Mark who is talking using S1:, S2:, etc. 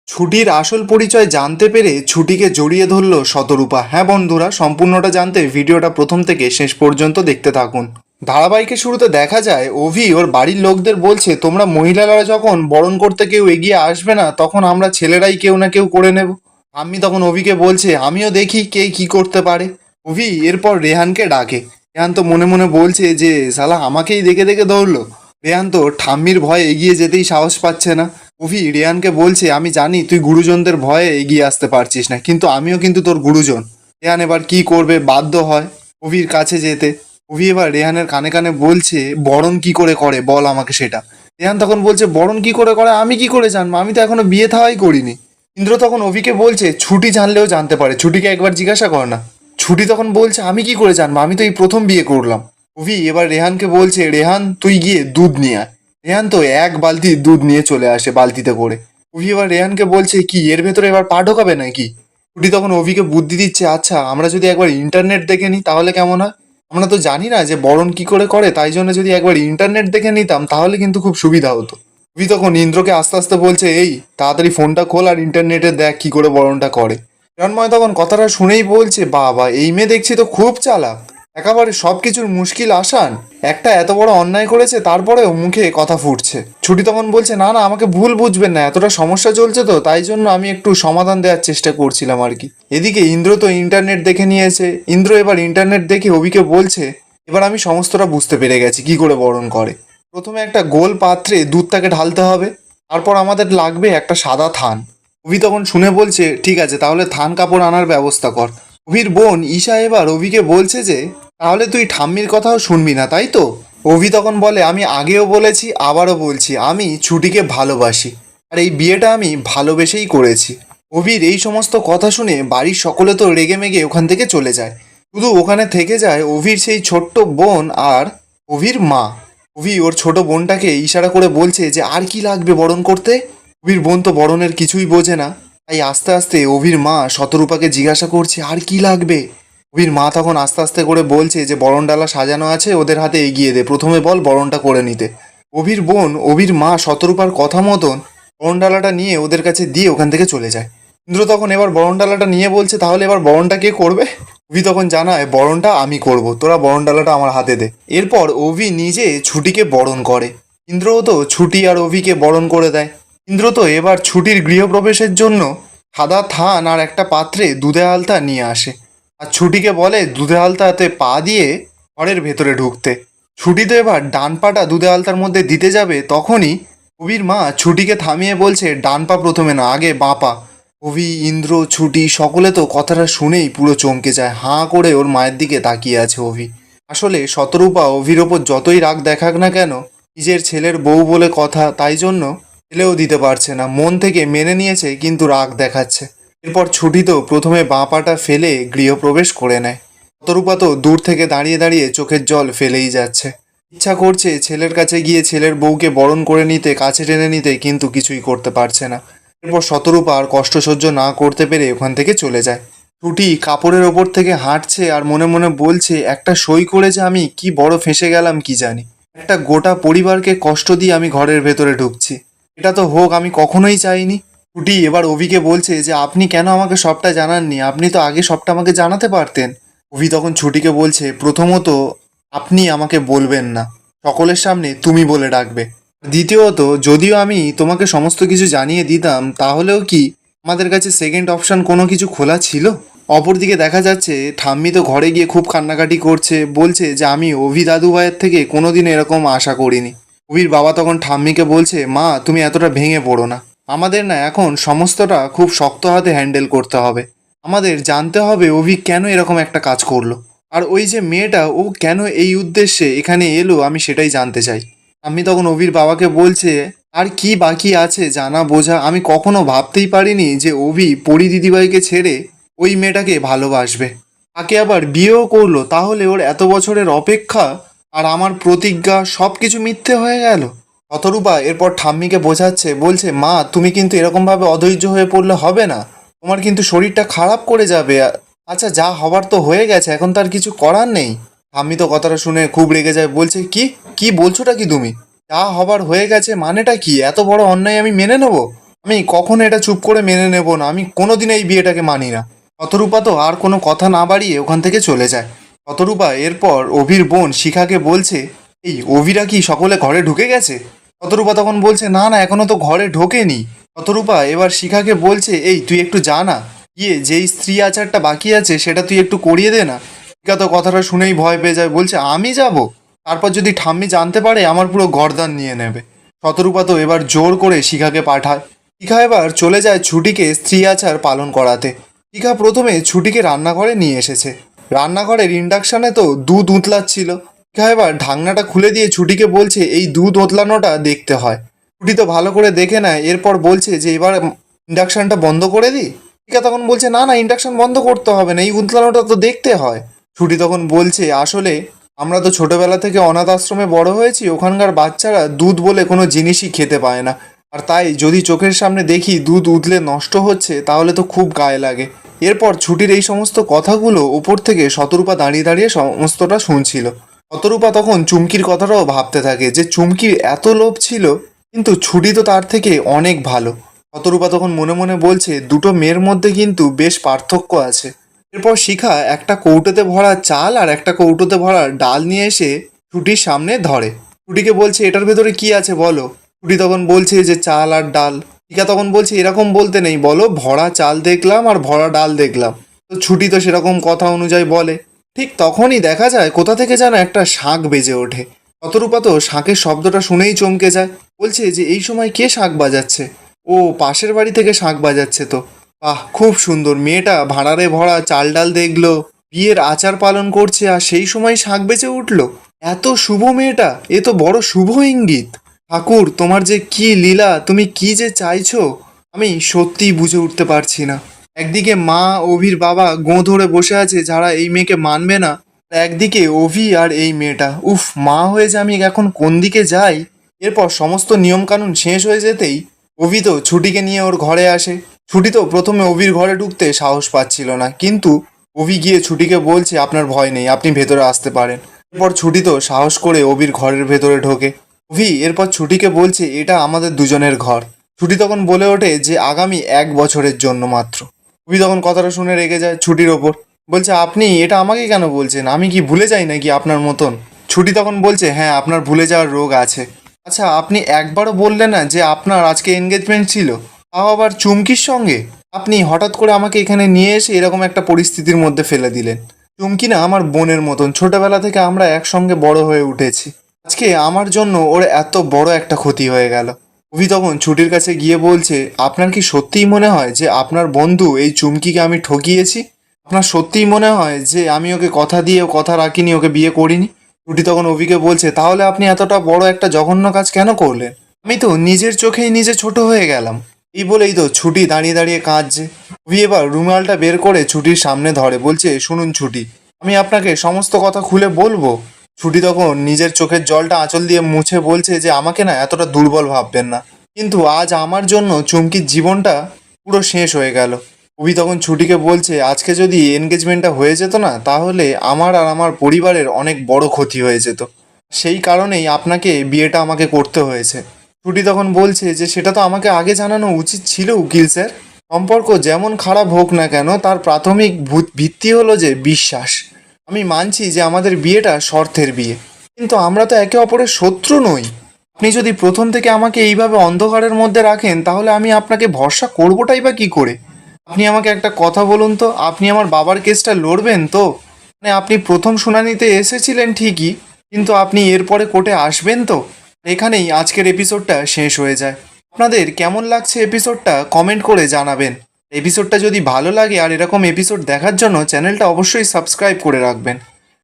S1: ছুটির আসল পরিচয় জানতে পেরে ছুটিকে জড়িয়ে ধরল শতরূপা। হ্যাঁ বন্ধুরা, সম্পূর্ণটা জানতে ভিডিওটা প্রথম থেকে শেষ পর্যন্ত দেখতে থাকুন। ধারাবাহিকের শুরুতে দেখা যায় অভি ওর বাড়ির লোকদের বলছে, তোমরা মহিলারা যখন বরণ করতে কেউ এগিয়ে আসবে না, তখন আমরা ছেলেরাই কেউ না কেউ করে নেব। আমি তখন অভিকে বলছে, আমিও দেখি কে কি করতে পারে। অভি এরপর রেহানকে ডাকে। রেহান তো মনে মনে বলছে যে শালা আমাকেই দেখে দেখে দৌড়লো। রেহান তো ঠাম্মির ভয়ে এগিয়ে যেতেই সাহস পাচ্ছে না। অভি রেহানকে বলছে, আমি জানি তুই গুরুজনদের ভয়ে এগিয়ে আসতে পারছিস না, কিন্তু আমিও কিন্তু তোর গুরুজন। রেহান এবার কি করবে, বাধ্য হয় অভির কাছে যেতে। অভি এবার রেহানের কানে কানে বলছে, বরণ কি করে করে বল আমাকে সেটা। রেহান তখন বলছে, বরণ কি করে করে আমি কি করে জানবো, আমি তো এখনো বিয়ে থাওয়াই করিনি। ইন্দ্র তখন অভিকে বলছে, ছুটি জানলেও জানতে পারে, ছুটিকে একবার জিজ্ঞাসা কর না। ছুটি তখন বলছে, আমি কি করে জানবো, আমি তো এই প্রথম বিয়ে করলাম। অভি এবার রেহানকে বলছে, রেহান তুই গিয়ে দুধ নিয়ে আয়। রেহান তো এক বালতি দুধ নিয়ে চলে আসে বালতিতে করে। অভি এবার রেহানকে বলছে, কি এর ভেতরে এবার পা ঢোকাবে নাকি? ছুটি তখন অভিকে বুদ্ধি দিচ্ছে, আচ্ছা আমরা যদি একবার ইন্টারনেট দেখে নিই তাহলে কেমন হয়। আমরা তো জানি না যে বরণ কি করে করে, তাই জন্য যদি একবার ইন্টারনেট দেখে নিতাম তাহলে কিন্তু খুব সুবিধা হতো। অভি তখন ইন্দ্রকে আস্তে আস্তে বলছে, এই তাড়াতাড়ি ফোনটা খোল আর ইন্টারনেটে দেখ কি করে বরণটা করে। হিরণময় তখন কথাটা শুনেই বলছে, বাবা এই মেয়ে দেখছি তো খুব চালাক, একেবারে সব কিছুর মুশকিল আসান। একটা এত বড় অন্যায় করেছে তারপরেও মুখে কথা ফুটছে। ছুটি তখন বলছে, না না আমাকে ভুল বুঝবেন না, এতটা সমস্যা চলছে তো তাই জন্য আমি একটু সমাধান দেওয়ার চেষ্টা করছিলাম আর কি। এদিকে ইন্দ্র তো ইন্টারনেট দেখে নিয়েছে। ইন্দ্র এবার ইন্টারনেট দেখে অভিকে বলছে, এবার আমি সমস্তটা বুঝতে পেরে গেছি কি করে বরণ করে। প্রথমে একটা গোল পাত্রে দুধটাকে ঢালতে হবে, তারপর আমাদের লাগবে একটা সাদা থান। অভি তখন শুনে বলছে, ঠিক আছে তাহলে থান কাপড় আনার ব্যবস্থা কর। অভির বোন ঈশা এবার অভিকে বলছে যে, তাহলে তুই ঠাম্মির কথাও শুনবি না তাই তো? অভি তখন বলে, আমি আগেও বলেছি আবারও বলছি, আমি ছুটিকে ভালোবাসি, আর এই বিয়েটা আমি ভালোবেসেই করেছি। অভির এই সমস্ত কথা শুনে বাড়ির সকলে তো রেগে মেগে ওখান থেকে চলে যায়। শুধু ওখানে থেকে যায় অভির সেই ছোট্ট বোন আর অভির মা। অভি ওর ছোট বোনটাকে ইশারা করে বলছে যে আর কি লাগবে বরণ করতে। অভির বোন তো বরণের কিছুই বোঝে না, তাই আস্তে আস্তে অভির মা শতরূপাকে জিজ্ঞাসা করছে আর কি লাগবে। অভির মা তখন আস্তে আস্তে করে বলছে যে বরণ ডালা সাজানো আছে, ওদের হাতে এগিয়ে দে, প্রথমে বল বরণটা করে নিতে। অভির বোন অভির মা শতরূপার কথা মতন বরণ ডালাটা নিয়ে ওদের কাছে দিয়ে ওখান থেকে চলে যায়। ইন্দ্র তখন এবার বরণ ডালাটা নিয়ে বলছে, তাহলে এবার বরণটা কে করবে? অভি তখন জানায়, বরণটা আমি করব, তোরা বরণ ডালাটা আমার হাতে দে। এরপর অভি নিজে ছুটিকে বরণ করে। ইন্দ্রও তো ছুটি আর অভিকে বরণ করে দেয়। ইন্দ্র তো এবার ছুটির গৃহপ্রবেশের জন্য সাদা থান আর একটা পাত্রে দুধে আলতা নিয়ে আসে, আর ছুটিকে বলে দুধে আলতাতে পা দিয়ে ঘরের ভেতরে ঢুকতে। ছুটি তো এবার ডান পাটা দুধে আলতার মধ্যে দিতে যাবে, তখনই অভির মা ছুটিকে থামিয়ে বলছে, ডান পা প্রথমে না, আগে বাঁ পা। অভি, ইন্দ্র, ছুটি সকলে তো কথাটা শুনেই পুরো চমকে যায়, হাঁ করে ওর মায়ের দিকে তাকিয়ে আছে অভি। আসলে শতরূপা অভির ওপর যতই রাগ দেখাক না কেন, নিজের ছেলের বউ বলে কথা, তাই জন্য ছেলেও দিতে পারছে না, মন থেকে মেনে নিয়েছে কিন্তু রাগ দেখাচ্ছে। এরপর ছুটি তো প্রথমে বাঁ পাটা ফেলে গৃহপ্রবেশ করে নেয়। শতরূপা তো দূর থেকে দাঁড়িয়ে দাঁড়িয়ে চোখের জল ফেলেই যাচ্ছে। ইচ্ছা করছে ছেলের কাছে গিয়ে ছেলের বউকে বরণ করে নিতে, কাছে টেনে নিতে, কিন্তু কিছুই করতে পারছে না। এরপর শতরূপা আর কষ্ট সহ্য না করতে পেরে ওখান থেকে চলে যায়। ছুটি কাপড়ের ওপর থেকে হাঁটছে আর মনে মনে বলছে, একটা সই করে যে আমি কি বড় ফেঁসে গেলাম কি জানি, একটা গোটা পরিবারকে কষ্ট দিয়ে আমি ঘরের ভেতরে ঢুকছি, এটা তো হোক আমি কখনোই চাইনি। ছুটি এবার অভিকে বলছে যে, আপনি কেন আমাকে সবটা জানাননি, আপনি তো আগে সবটা আমাকে জানাতে পারতেন। অভি তখন ছুটিকে বলছে, প্রথমত আপনি আমাকে বলবেন না, সকলের সামনে তুমি বলে ডাকবে। দ্বিতীয়ত, যদিও আমি তোমাকে সমস্ত কিছু জানিয়ে দিতাম, তাহলেও কি আমাদের কাছে সেকেন্ড অপশন কোনো কিছু খোলা ছিল? অপরদিকে দেখা যাচ্ছে ঠাম্মি তো ঘরে গিয়ে খুব কান্নাকাটি করছে, বলছে যে আমি অভি দাদু ভাইয়ের থেকে কোনোদিন এরকম আশা করিনি। অভির বাবা তখন ঠাম্মিকে বলছে, মা তুমি এতটা ভেঙে পড়ো না, আমাদের না এখন সমস্তটা খুব শক্ত হাতে হ্যান্ডেল করতে হবে। আমাদের জানতে হবে অভি কেন এরকম একটা কাজ করলো, আর ওই যে মেয়েটা ও কেন এই উদ্দেশ্যে এখানে এলো আমি সেটাই জানতে চাই। আমি তখন অভির বাবাকে বলছে, আর কি বাকি আছে জানা বোঝা, আমি কখনো ভাবতেই পারিনি যে অভি পরি দিদিভাইকে ছেড়ে ওই মেয়েটাকে ভালোবাসবে, তাকে আবার বিয়েও করলো, তাহলে ওর এত বছরের অপেক্ষা আর আমার প্রতিজ্ঞা সব কিছু মিথ্যে হয়ে গেল। শতরূপা এরপর ঠাম্মিকে বোঝাচ্ছে, বলছে, মা তুমি কিন্তু এরকমভাবে অধৈর্য হয়ে পড়লে হবে না, তোমার কিন্তু শরীরটা খারাপ করে যাবে। আচ্ছা যা হবার তো হয়ে গেছে, এখন তার কিছু করার নেই। ঠাম্মি তো কথাটা শুনে খুব রেগে যায়, বলছে, কি কি বলছোটা কি তুমি, যা হবার হয়ে গেছে মানেটা কি, এত বড় অন্যায় আমি মেনে নেবো? আমি কখনো এটা চুপ করে মেনে নেব না, আমি কোনোদিন এই বিয়েটাকে মানি না। শতরূপা তো আর কোনো কথা না বাড়িয়ে ওখান থেকে চলে যায়। শতরূপা এরপর অভির বোন শিখাকে বলছে, এই অভিরা কি সকলে ঘরে ঢুকে গেছে? শতরূপা তখন বলছে, না না, এখনো তো ঘরে ঢোকেনি। শতরূপা এবার শিখাকে বলছে, এই তুই একটু যা না, গিয়ে যেই স্ত্রী আচারটা বাকি আছে সেটা তুই একটু করিয়ে দে না। শিখা তো কথাটা শুনেই ভয় পেয়ে যায়, বলছে আমি যাব? তারপর যদি ঠাম্মি জানতে পারে আমার পুরো গর্দান নিয়ে নেবে। শতরূপা তো এবার জোর করে শিখাকে পাঠায়। শিখা এবার চলে যায় ছুটিকে স্ত্রী আচার পালন করাতে। শিখা প্রথমে ছুটিকে রান্নাঘরে নিয়ে এসেছে। রান্নাঘরের ইন্ডাকশানে তো দুধ উতলাচ্ছিল। শিখা এবার ঢাকনাটা খুলে দিয়ে ছুটিকে বলছে, এই দুধ উতলানোটা দেখতে হয়। ছুটি তো ভালো করে দেখে নেয়, এরপর বলছে যে এবার ইন্ডাকশানটা বন্ধ করে দিই। শিখা তখন বলছে, না না, ইন্ডাকশান বন্ধ করতে হবে না, এই উতলানোটা তো দেখতে হয়। ছুটি তখন বলছে, আসলে আমরা তো ছোটবেলা থেকে অনাথ আশ্রমে বড় হয়েছি, ওখানকার বাচ্চারা দুধ বলে কোনো জিনিসই খেতে পায় না। আর তাই যদি চোখের সামনে দেখি দুধ উতলে নষ্ট হচ্ছে তাহলে তো খুব গায়ে লাগে। এরপর ছুটির এই সমস্ত কথাগুলো উপর থেকে শতরূপা দাঁড়িয়ে দাঁড়িয়ে সমস্তটা শুনছিল। শতরূপা তখন চুমকির কথাটাও ভাবতে থাকে যে চুমকির এত লোভ ছিল, কিন্তু ছুটি তো তার থেকে অনেক ভালো। শতরূপা তখন মনে মনে বলছে, দুটো মেয়ের মধ্যে কিন্তু বেশ পার্থক্য আছে। এরপর শিখা একটা কৌটোতে ভরা চাল আর একটা কৌটোতে ভরা ডাল নিয়ে এসে ছুটির সামনে ধরে। ছুটিকে বলছে, এটার ভেতরে কি আছে বলো। ছুটি তখন বলছে যে চাল আর ডাল। শিখা তখন বলছে, এরকম বলতে নেই, বলো ভরা চাল দেখলাম আর ভরা ডাল দেখলাম। তো ছুটি তো সেরকম কথা অনুযায়ী বলে। ঠিক তখনই দেখা যায় কোথা থেকে যেন একটা শাঁখ বেজে ওঠে। শতরূপা তো শাঁখের শব্দটা শুনেই চমকে যায়, বলছে যে এই সময় কে শাঁখ বাজাচ্ছে? ও পাশের বাড়ি থেকে শাঁখ বাজাচ্ছে তো। বাহ, খুব সুন্দর, মেয়েটা ভাঁড়ারে ভরা চাল ডাল দেখলো, বিয়ের আচার পালন করছে, আর সেই সময় শাঁখ বেজে উঠলো। এত শুভ মেয়েটা, এ তো বড় শুভ ইঙ্গিত। ঠাকুর, তোমার যে কি লীলা, তুমি কি যে চাইছো আমি সত্যিই বুঝে উঠতে পারছি না। একদিকে মা অভির বাবা গোঁ ধরে বসে আছে যারা এই মেয়েকে মানবে না, আর একদিকে অভি আর এই মেয়েটা। উফ, মা হয়ে যে আমি এখন কোন দিকে যাই। এরপর সমস্ত নিয়মকানুন শেষ হয়ে যেতেই অভি তো ছুটিকে নিয়ে ওর ঘরে আসে। ছুটি তো প্রথমে অভির ঘরে ঢুকতে সাহস পাচ্ছিল না, কিন্তু অভি গিয়ে ছুটিকে বলছে, আপনার ভয় নেই, আপনি ভেতরে আসতে পারেন। এরপর ছুটি তো সাহস করে অভির ঘরের ভেতরে ঢোকে। অভি এরপর ছুটিকে বলছে, এটা আমাদের দুজনের ঘর। ছুটি তখন বলে ওঠে যে আগামী 1 বছরের জন্য মাত্র। অভি তখন কথাটা শুনে রেগে যায় ছুটির ওপর, বলছে, আপনি এটা আমাকে কেন বলছেন? আমি কি ভুলে যাই নাকি আপনার মতন? ছুটি তখন বলছে, হ্যাঁ, আপনার ভুলে যাওয়ার রোগ আছে। আচ্ছা, আপনি একবারও বললেন না যে আপনার আজকে এনগেজমেন্ট ছিল, তাও আবার চুমকির সঙ্গে। আপনি হঠাৎ করে আমাকে এখানে নিয়ে এসে এরকম একটা পরিস্থিতির মধ্যে ফেলে দিলেন। চুমকি না আমার বোনের মতন, ছোটবেলা থেকে আমরা একসঙ্গে বড় হয়ে উঠেছি। আজকে আমার জন্য ওর এত বড় একটা ক্ষতি হয়ে গেল। অভি তখন ছুটির কাছে গিয়ে বলছে, আপনার কি সত্যিই মনে হয় যে আপনার বন্ধু এই চুমকিকে আমি ঠকিয়েছি? আপনার সত্যিই মনে হয় যে আমি ওকে কথা দিয়ে কথা রাখিনি, ওকে বিয়ে করিনি? ছুটি তখন অভিকে বলছে, তাহলে আপনি এতটা বড় একটা জঘন্য কাজ কেন করলেন? আমি তো নিজের চোখেই নিজে ছোট হয়ে গেলাম। এই বলেই তো ছুটি দাঁড়িয়ে দাঁড়িয়ে কাঁদছে। অভি এবার রুমালটা বের করে ছুটির সামনে ধরে, বলছে, শুনুন ছুটি, আমি আপনাকে সমস্ত কথা খুলে বলবো। ছুটি তখন নিজের চোখের জলটা আঁচল দিয়ে মুছে বলছে যে আমাকে না এতটা দুর্বল ভাববেন না, কিন্তু আজ আমার জন্য চুমকির জীবনটা পুরো শেষ হয়ে গেল। অভি তখন ছুটিকে বলছে, আজকে যদি এনগেজমেন্টটা হয়ে যেত না তাহলে আমার আর আমার পরিবারের অনেক বড় ক্ষতি হয়ে যেত। সেই কারণেই আপনাকে বিয়েটা আমাকে করতে হয়েছে। ছুটি তখন বলছে যে সেটা তো আমাকে আগে জানানো উচিত ছিল উকিল স্যার। সম্পর্ক যেমন খারাপ হোক না কেন, তার প্রাথমিক ভিত্তি হলো যে বিশ্বাস। আমি মানছি যে আমাদের বিয়েটা শর্তের বিয়ে, কিন্তু আমরা তো একে অপরের শত্রু নই। আপনি যদি প্রথম থেকে আমাকে এইভাবে অন্ধকারের মধ্যে রাখেন তাহলে আমি আপনাকে ভরসা করবোটাই বা কী করে? আপনি আমাকে একটা কথা বলুন তো, আপনি আমার বাবার কেসটা লড়বেন তো? মানে আপনি প্রথম শুনানিতে এসেছিলেন ঠিকই, কিন্তু আপনি এরপরে কোর্টে আসবেন তো? এখানেই আজকের এপিসোডটা শেষ হয়ে যায়। আপনাদের কেমন লাগছে এপিসোডটা কমেন্ট করে জানাবেন। এপিসোডটা যদি ভালো লাগে আর এরকম এপিসোড দেখার জন্য চ্যানেলটা অবশ্যই সাবস্ক্রাইব করে রাখবেন।